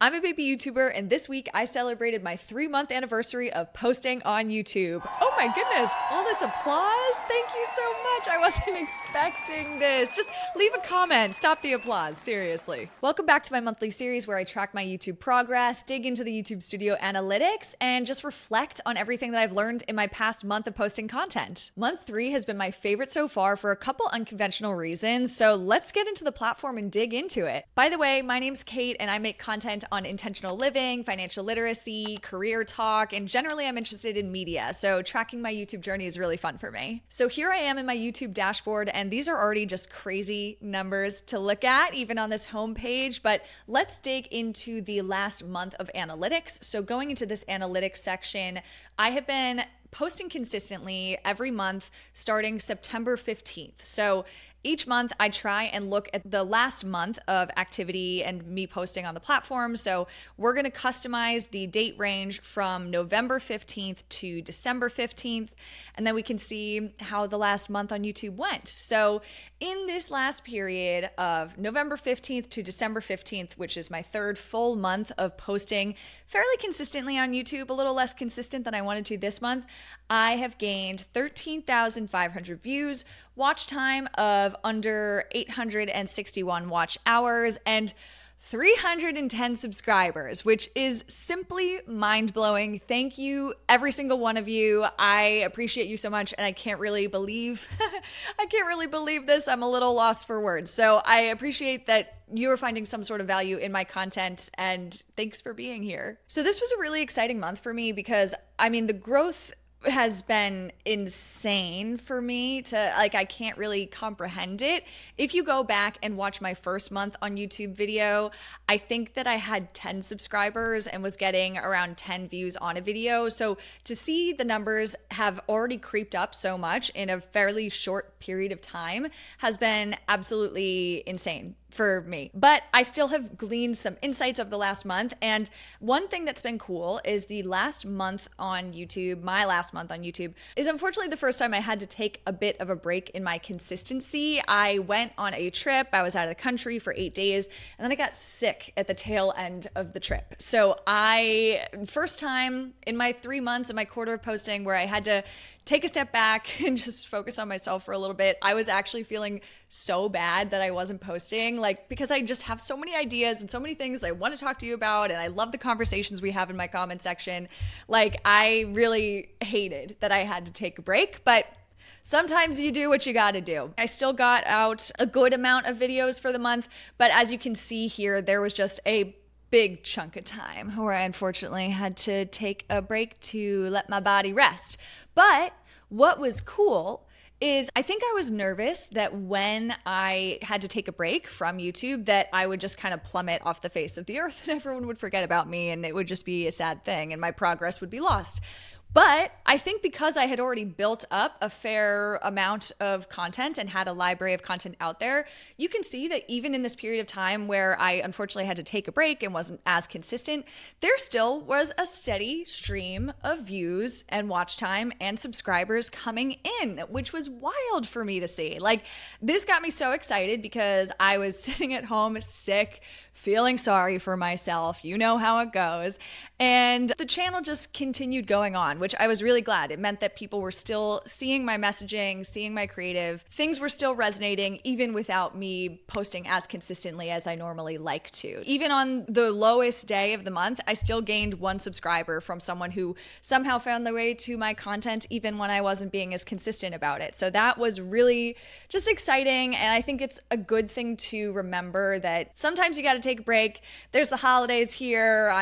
I'm a baby YouTuber, and this week I celebrated my 3-month anniversary of posting on YouTube. Oh my goodness, all this applause. Thank you so much. I wasn't expecting this. Just leave a comment. Stop the applause. Seriously. Welcome back to my monthly series where I track my YouTube progress, dig into the YouTube Studio analytics, and just reflect on everything that I've learned in my past month of posting content. Month 3 has been my favorite so far for a couple unconventional reasons, so let's get into the platform and dig into it. By the way, my name's Kate, and I make content on intentional living, financial literacy, career talk, and generally I'm interested in media, so tracking my YouTube journey is really fun for me. So here I am in my YouTube dashboard, and these are already just crazy numbers to look at, even on this homepage, but let's dig into the last month of analytics. So going into this analytics section, I have been posting consistently every month starting September 15th. So each month I try and look at the last month of activity and me posting on the platform. So we're going to customize the date range from November 15th to December 15th. And then we can see how the last month on YouTube went. So in this last period of November 15th to December 15th, which is my third full month of posting fairly consistently on YouTube, a little less consistent than I wanted to this month, I have gained 13,500 views, watch time of under 861 watch hours, and 310 subscribers, which is simply mind-blowing. Thank you, every single one of you. I appreciate you so much, and I can't really believe this. I'm a little lost for words. So I appreciate that you're finding some sort of value in my content, and thanks for being here. So this was a really exciting month for me because, the growth has been insane for me I can't really comprehend it. If you go back and watch my first month on YouTube video, I think that I had 10 subscribers and was getting around 10 views on a video. So to see the numbers have already creeped up so much in a fairly short period of time has been absolutely insane for me. But I still have gleaned some insights over the last month. And one thing that's been cool is the last month on YouTube, my last month on YouTube, is unfortunately the first time I had to take a bit of a break in my consistency. I went on a trip. I was out of the country for 8 days, and then I got sick at the tail end of the trip. So first time in my 3 months and my quarter of posting where I had to take a step back and just focus on myself for a little bit. I was actually feeling so bad that I wasn't posting, because I just have so many ideas and so many things I want to talk to you about, and I love the conversations we have in my comment section. I really hated that I had to take a break, but sometimes you do what you gotta do. I still got out a good amount of videos for the month, but as you can see here, there was just a big chunk of time where I unfortunately had to take a break to let my body rest. But what was cool is I think I was nervous that when I had to take a break from YouTube that I would just kind of plummet off the face of the earth and everyone would forget about me and it would just be a sad thing and my progress would be lost. But I think because I had already built up a fair amount of content and had a library of content out there, you can see that even in this period of time where I unfortunately had to take a break and wasn't as consistent, there still was a steady stream of views and watch time and subscribers coming in, which was wild for me to see. This got me so excited because I was sitting at home sick, feeling sorry for myself. You know how it goes. And the channel just continued going on, which I was really glad. It meant that people were still seeing my messaging, seeing my creative. Things were still resonating even without me posting as consistently as I normally like to. Even on the lowest day of the month, I still gained 1 subscriber from someone who somehow found their way to my content even when I wasn't being as consistent about it. So that was really just exciting. And I think it's a good thing to remember that sometimes you got to take a break. There's the holidays here.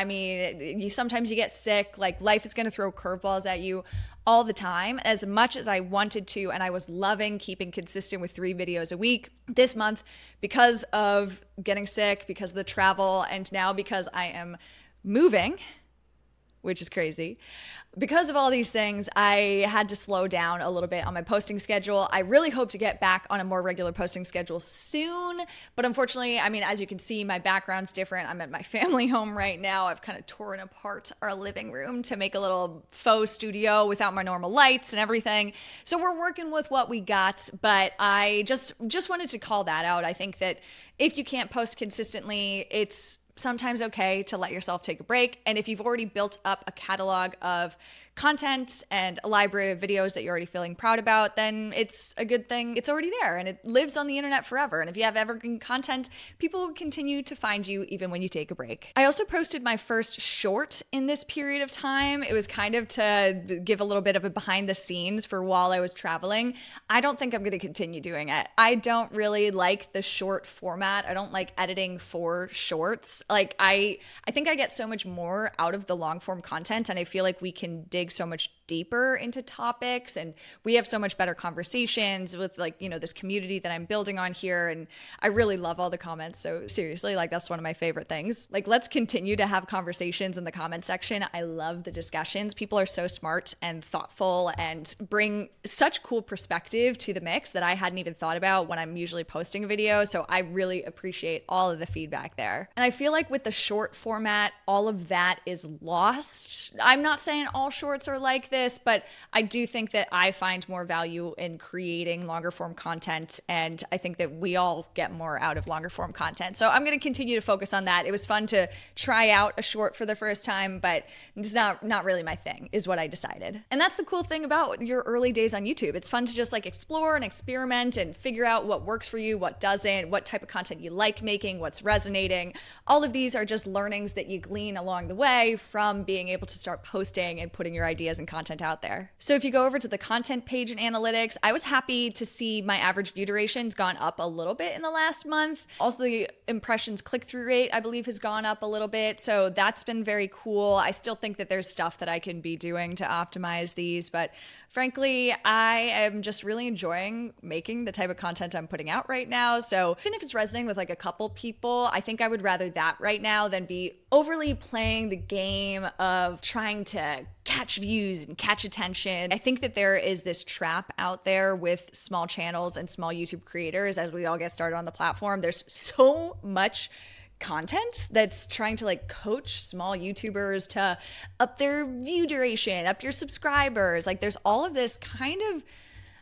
Sometimes you get sick. Life is going to throw curveballs at you all the time. As much as I wanted to, and I was loving keeping consistent with 3 videos a week this month, because of getting sick, because of the travel, and now because I am moving, which is crazy. Because of all these things, I had to slow down a little bit on my posting schedule. I really hope to get back on a more regular posting schedule soon. But unfortunately, as you can see, my background's different. I'm at my family home right now. I've kind of torn apart our living room to make a little faux studio without my normal lights and everything. So we're working with what we got. But I just wanted to call that out. I think that if you can't post consistently, it's sometimes okay to let yourself take a break. And if you've already built up a catalog of content and a library of videos that you're already feeling proud about, then it's a good thing. It's already there and it lives on the internet forever. And if you have evergreen content, people will continue to find you even when you take a break. I also posted my first short in this period of time. It was kind of to give a little bit of a behind the scenes for while I was traveling. I don't think I'm going to continue doing it. I don't really like the short format. I don't like editing for shorts. Like I think I get so much more out of the long form content, and I feel like we can dig so much deeper into topics, and we have so much better conversations with, like, you know, this community that I'm building on here. And I really love all the comments. So seriously, like, that's one of my favorite things. Like, let's continue to have conversations in the comment section. I love the discussions. People are so smart and thoughtful and bring such cool perspective to the mix that I hadn't even thought about when I'm usually posting a video. So I really appreciate all of the feedback there. And I feel like with the short format, all of that is lost. I'm not saying all shorts are like this, but I do think that I find more value in creating longer form content, and I think that we all get more out of longer form content. So I'm going to continue to focus on that. It was fun to try out a short for the first time, but it's not really my thing, is what I decided. And that's the cool thing about your early days on YouTube. It's fun to just like explore and experiment and figure out what works for you, what doesn't, what type of content you like making, what's resonating. All of these are just learnings that you glean along the way from being able to start posting and putting your ideas and content out there. So if you go over to the content page in analytics, I was happy to see my average view duration's gone up a little bit in the last month. Also, the impressions click-through rate, I believe, has gone up a little bit. So that's been very cool. I still think that there's stuff that I can be doing to optimize these, but frankly, I am just really enjoying making the type of content I'm putting out right now. So even if it's resonating with like a couple people, I think I would rather that right now than be overly playing the game of trying to catch views and catch attention. I think that there is this trap out there with small channels and small YouTube creators as we all get started on the platform. There's so much content that's trying to like coach small YouTubers to up their view duration, up your subscribers. Like, there's all of this kind of,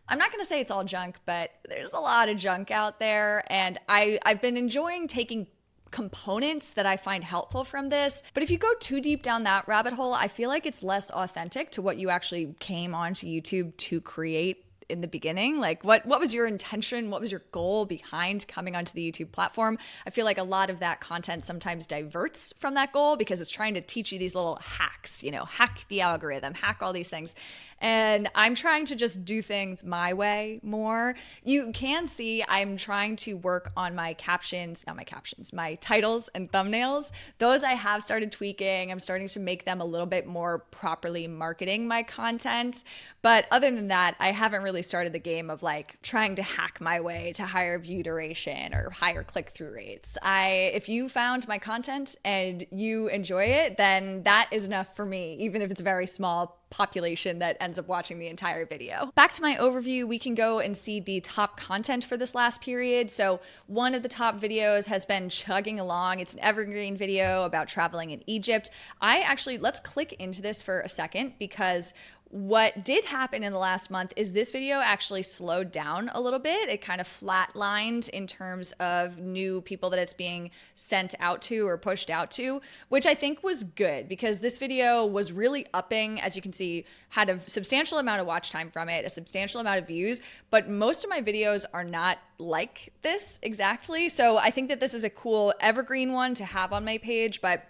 I'm not going to say it's all junk, but there's a lot of junk out there. And I've been enjoying taking components that I find helpful from this. But if you go too deep down that rabbit hole, I feel like it's less authentic to what you actually came onto YouTube to create in the beginning. Like, what was your intention? What was your goal behind coming onto the YouTube platform? I feel like a lot of that content sometimes diverts from that goal because it's trying to teach you these little hacks, you know, hack the algorithm, hack all these things. And I'm trying to just do things my way more. You can see I'm trying to work on my captions, not my captions, my titles and thumbnails. Those I have started tweaking. I'm starting to make them a little bit more properly marketing my content. But other than that, I haven't really started the game of like trying to hack my way to higher view duration or higher click-through rates. If you found my content and you enjoy it, then that is enough for me, even if it's a very small population that ends up watching the entire video. Back to my overview, we can go and see the top content for this last period. So one of the top videos has been chugging along. It's an evergreen video about traveling in Egypt. Let's click into this for a second, because what did happen in the last month is this video actually slowed down a little bit. It kind of flatlined in terms of new people that it's being sent out to or pushed out to, which I think was good, because this video was really upping, as you can see, had a substantial amount of watch time from it, a substantial amount of views, but most of my videos are not like this exactly. So I think that this is a cool evergreen one to have on my page, but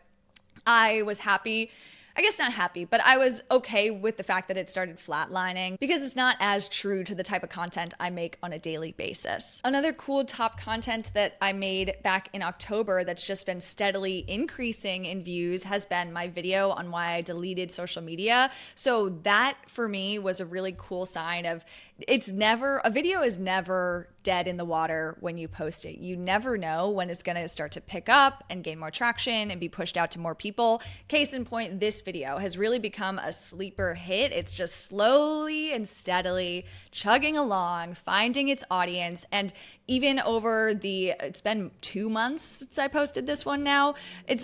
I was happy. I guess not happy, but I was okay with the fact that it started flatlining because it's not as true to the type of content I make on a daily basis. Another cool top content that I made back in October that's just been steadily increasing in views has been my video on why I deleted social media. So that for me was a really cool sign of a video is never dead in the water when you post it. You never know when it's going to start to pick up and gain more traction and be pushed out to more people. Case in point, this video has really become a sleeper hit. It's just slowly and steadily chugging along, finding its audience. And even it's been 2 months since I posted this one now.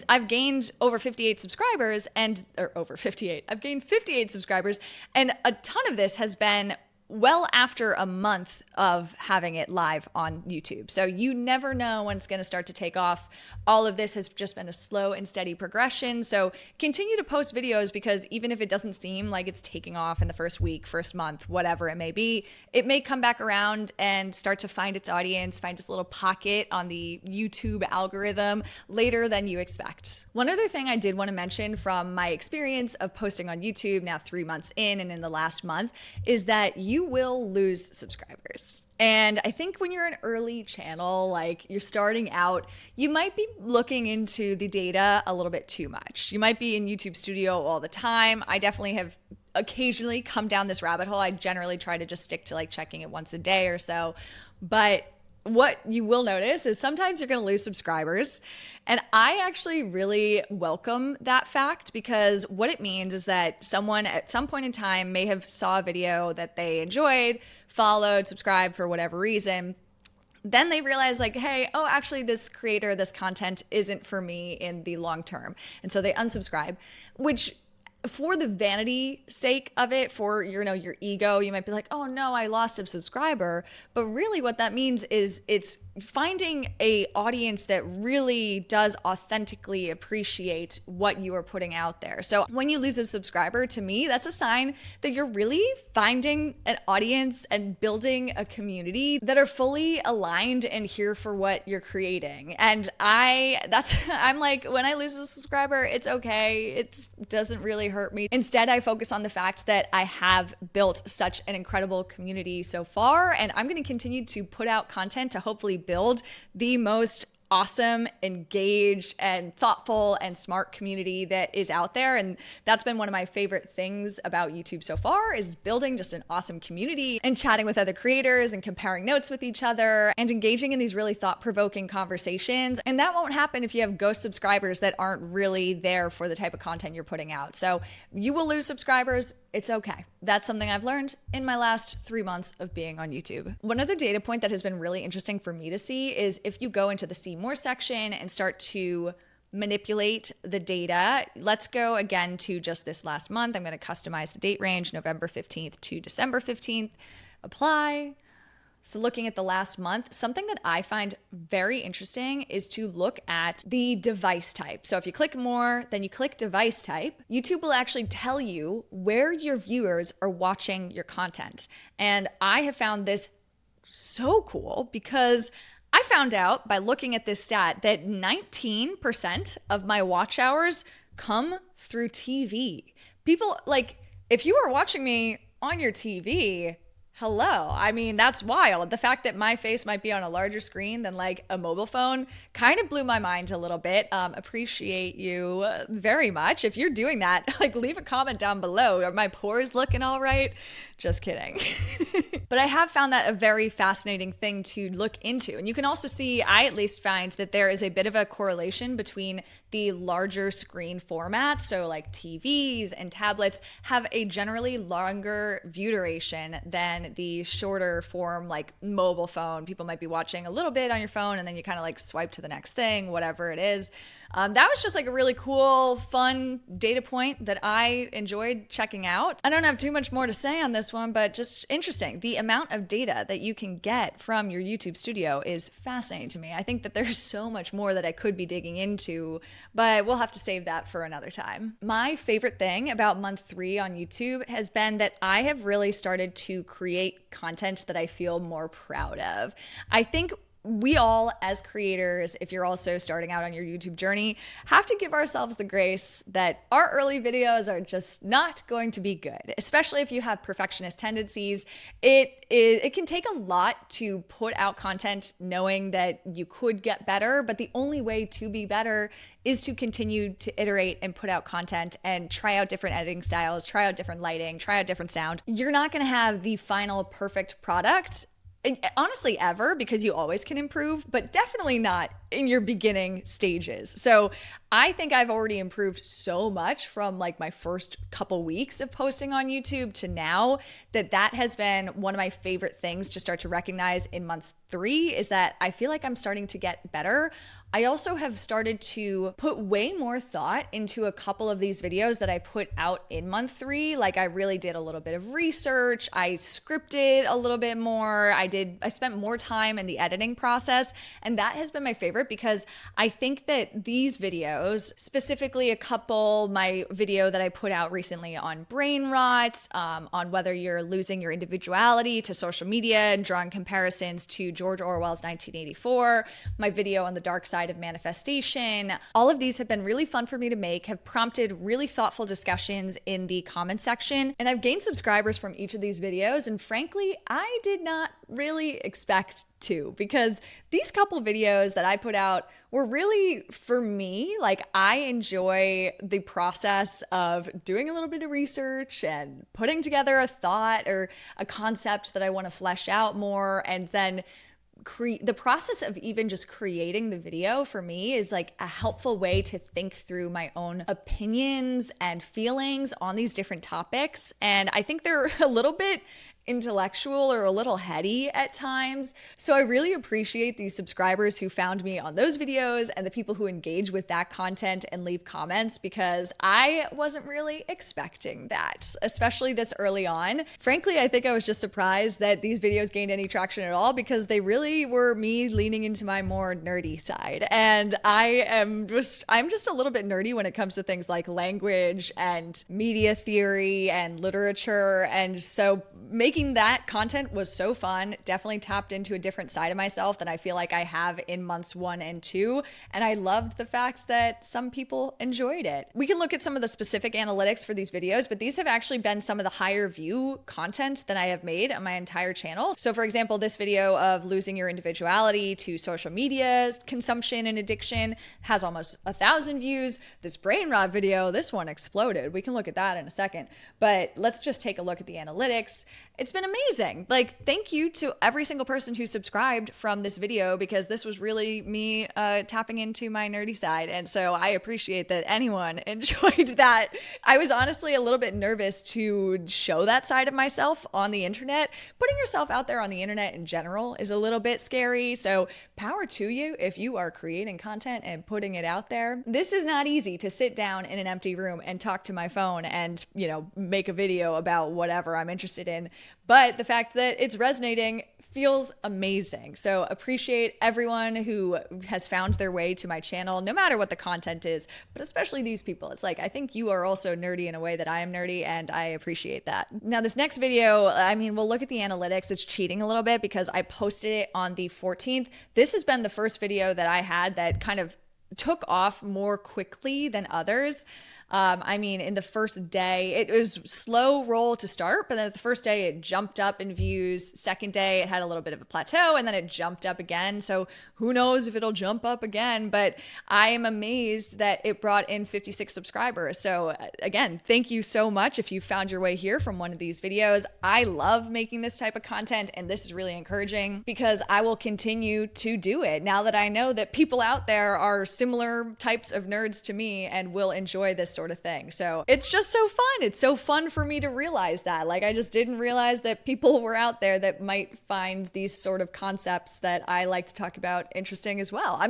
I've gained over 58 subscribers I've gained 58 subscribers, and a ton of this has been well after a month of having it live on YouTube. So you never know when it's going to start to take off. All of this has just been a slow and steady progression. So continue to post videos, because even if it doesn't seem like it's taking off in the first week, first month, whatever it may be, it may come back around and start to find its audience, find its little pocket on the YouTube algorithm later than you expect. One other thing I did want to mention from my experience of posting on YouTube now 3 months in and in the last month is that you will lose subscribers. And I think when you're an early channel, like you're starting out, you might be looking into the data a little bit too much. You might be in YouTube Studio all the time. I definitely have occasionally come down this rabbit hole. I generally try to just stick to like checking it once a day or so. But what you will notice is sometimes you're going to lose subscribers. And I actually really welcome that fact, because what it means is that someone at some point in time may have saw a video that they enjoyed, followed, subscribed for whatever reason. Then they realize like, hey, oh, actually this creator, this content isn't for me in the long term. And so they unsubscribe, which for the vanity sake of it, for your ego, you might be like, oh no, I lost a subscriber. But really what that means is it's finding a audience that really does authentically appreciate what you are putting out there. So when you lose a subscriber, to me, that's a sign that you're really finding an audience and building a community that are fully aligned and here for what you're creating. And I'm like, when I lose a subscriber, it's okay. It doesn't really hurt me. Instead, I focus on the fact that I have built such an incredible community so far, and I'm going to continue to put out content to hopefully build the most awesome, engaged, and thoughtful and smart community that is out there. And that's been one of my favorite things about YouTube so far, is building just an awesome community and chatting with other creators and comparing notes with each other and engaging in these really thought-provoking conversations. And that won't happen if you have ghost subscribers that aren't really there for the type of content you're putting out. So you will lose subscribers. It's okay. That's something I've learned in my last 3 months of being on YouTube. One other data point that has been really interesting for me to see is if you go into the See More section and start to manipulate the data. Let's go again to just this last month. I'm going to customize the date range, November 15th to December 15th. Apply. So looking at the last month, something that I find very interesting is to look at the device type. So if you click more, then you click device type, YouTube will actually tell you where your viewers are watching your content. And I have found this so cool, because I found out by looking at this stat that 19% of my watch hours come through TV. People, like, if you are watching me on your TV, hello. I mean, that's wild. The fact that my face might be on a larger screen than like a mobile phone kind of blew my mind a little bit. Appreciate you very much. If you're doing that, like, leave a comment down below. Are my pores looking all right? Just kidding. But I have found that a very fascinating thing to look into. And you can also see, I at least find that there is a bit of a correlation between the larger screen formats. So like TVs and tablets have a generally longer view duration than the shorter form, like mobile phone. People might be watching a little bit on your phone and then you kind of like swipe to the next thing, whatever it is. That was just like a really cool, fun data point that I enjoyed checking out. I don't have too much more to say on this one, but just interesting. The amount of data that you can get from your YouTube Studio is fascinating to me. I think that there's so much more that I could be digging into, but we'll have to save that for another time. My favorite thing about month 3 on YouTube has been that I have really started to create content that I feel more proud of. I think we all, as creators, if you're also starting out on your YouTube journey, have to give ourselves the grace that our early videos are just not going to be good, especially if you have perfectionist tendencies. It can take a lot to put out content knowing that you could get better, but the only way to be better is to continue to iterate and put out content and try out different editing styles, try out different lighting, try out different sound. You're not going to have the final perfect product, honestly, ever, because you always can improve, but definitely not in your beginning stages. So I think I've already improved so much from like my first couple weeks of posting on YouTube to now, that has been one of my favorite things to start to recognize in month 3, is that I feel like I'm starting to get better I also have started to put way more thought into a couple of these videos that I put out in month 3. Like I really did a little bit of research. I scripted a little bit more. I spent more time in the editing process. And that has been my favorite because I think that these videos, specifically a couple, my video that I put out recently on brain rot, on whether you're losing your individuality to social media and drawing comparisons to George Orwell's 1984, my video on the dark side of manifestation. All of these have been really fun for me to make, have prompted really thoughtful discussions in the comment section, and I've gained subscribers from each of these videos, and frankly, I did not really expect to, because these couple videos that I put out were really, for me, like I enjoy the process of doing a little bit of research and putting together a thought or a concept that I want to flesh out more, and then the process of even just creating the video for me is like a helpful way to think through my own opinions and feelings on these different topics. And I think they're a little bit intellectual or a little heady at times. So I really appreciate these subscribers who found me on those videos and the people who engage with that content and leave comments, because I wasn't really expecting that, especially this early on. Frankly, I think I was just surprised that these videos gained any traction at all, because they really were me leaning into my more nerdy side. And I'm just a little bit nerdy when it comes to things like language and media theory and literature. And so making that content was so fun. Definitely tapped into a different side of myself than I feel like I have in months 1 and 2. And I loved the fact that some people enjoyed it. We can look at some of the specific analytics for these videos, but these have actually been some of the higher view content that I have made on my entire channel. So for example, this video of losing your individuality to social media consumption and addiction has almost 1,000 views. This brain rot video, this one exploded. We can look at that in a second, but let's just take a look at the analytics. It's been amazing. Like, thank you to every single person who subscribed from this video, because this was really me tapping into my nerdy side. And so I appreciate that anyone enjoyed that. I was honestly a little bit nervous to show that side of myself on the internet. Putting yourself out there on the internet in general is a little bit scary. So power to you if you are creating content and putting it out there. This is not easy, to sit down in an empty room and talk to my phone and, make a video about whatever I'm interested in. But the fact that it's resonating feels amazing. So appreciate everyone who has found their way to my channel, no matter what the content is, but especially these people. It's like, I think you are also nerdy in a way that I am nerdy, and I appreciate that. Now, this next video, we'll look at the analytics. It's cheating a little bit because I posted it on the 14th. This has been the first video that I had that kind of took off more quickly than others. In the first day, it was slow roll to start, but then the first day it jumped up in views. Second day, it had a little bit of a plateau, and then it jumped up again. So who knows if it'll jump up again, but I am amazed that it brought in 56 subscribers. So again, thank you so much if you found your way here from one of these videos. I love making this type of content, and this is really encouraging because I will continue to do it now that I know that people out there are similar types of nerds to me and will enjoy this sort of thing. So it's just so fun. It's so fun for me to realize that. Like, I just didn't realize that people were out there that might find these sort of concepts that I like to talk about interesting as well.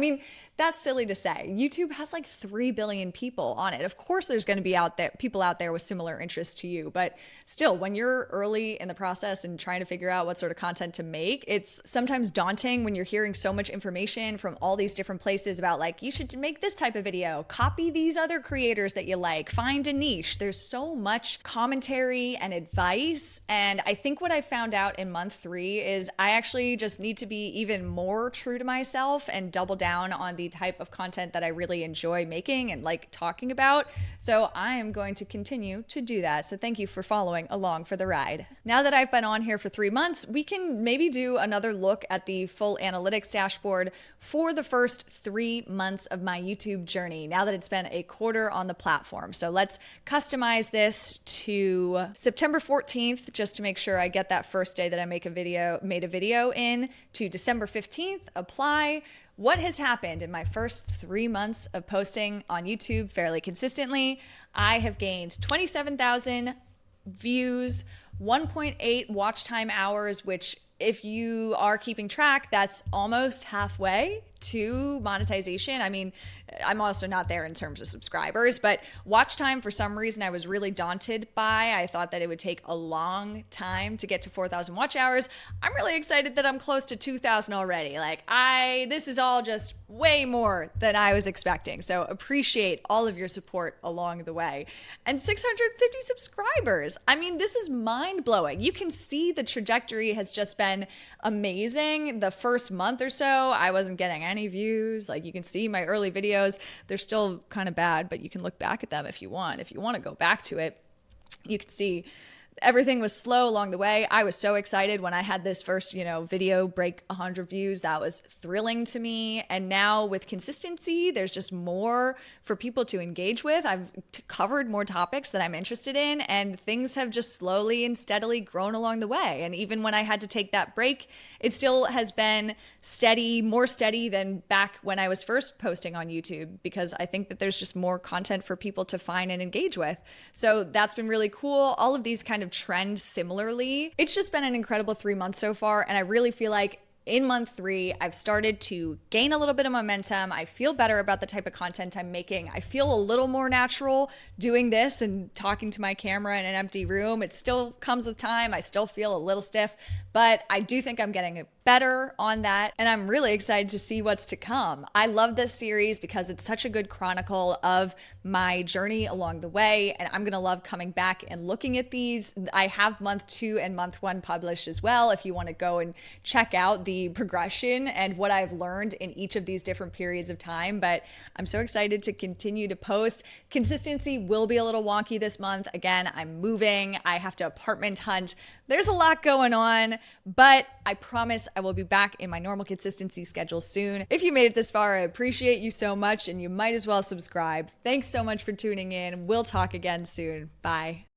That's silly to say. YouTube has like 3 billion people on it. Of course, there's going to be people out there with similar interests to you, but still, when you're early in the process and trying to figure out what sort of content to make, it's sometimes daunting when you're hearing so much information from all these different places about, like, you should make this type of video, copy these other creators that you like, find a niche. There's so much commentary and advice. And I think what I found out in month 3 is I actually just need to be even more true to myself and double down on the type of content that I really enjoy making and like talking about. So I am going to continue to do that. So thank you for following along for the ride. Now that I've been on here for 3 months, we can maybe do another look at the full analytics dashboard for the first 3 months of my YouTube journey, now that it's been a quarter on the platform. So let's customize this to September 14th, just to make sure I get that first day that I made a video in, to December 15th, apply. What has happened in my first 3 months of posting on YouTube fairly consistently? I have gained 27,000 views, 1.8 watch time hours, which, if you are keeping track, that's almost halfway to monetization. I mean, I'm also not there in terms of subscribers, but watch time for some reason I was really daunted by. I thought that it would take a long time to get to 4,000 watch hours. I'm really excited that I'm close to 2,000 already. Like this is all just way more than I was expecting. So appreciate all of your support along the way. And 650 subscribers. I mean, this is mind blowing. You can see the trajectory has just been amazing. The first month or so, I wasn't getting any views. Like you can see my early videos, they're still kind of bad, but you can look back at them if you want. If you want to go back to it, you can see everything was slow along the way. I was so excited when I had this first, video break 100 views. That was thrilling to me. And now with consistency, there's just more for people to engage with. I've covered more topics that I'm interested in, and things have just slowly and steadily grown along the way. And even when I had to take that break, it still has been steady, more steady than back when I was first posting on YouTube, because I think that there's just more content for people to find and engage with. So that's been really cool. All of these kind of trend similarly. It's just been an incredible 3 months so far, and I really feel like in month 3, I've started to gain a little bit of momentum. I feel better about the type of content I'm making. I feel a little more natural doing this and talking to my camera in an empty room. It still comes with time. I still feel a little stiff, but I do think I'm getting better on that, and I'm really excited to see what's to come. I love this series because it's such a good chronicle of my journey along the way, and I'm gonna love coming back and looking at these. I have month 2 and month 1 published as well if you want to go and check out the progression and what I've learned in each of these different periods of time. But I'm so excited to continue to post. Consistency will be a little wonky this month. Again, I'm moving. I have to apartment hunt. There's a lot going on, but I promise I will be back in my normal consistency schedule soon. If you made it this far, I appreciate you so much, and you might as well subscribe. Thanks so much for tuning in. We'll talk again soon. Bye.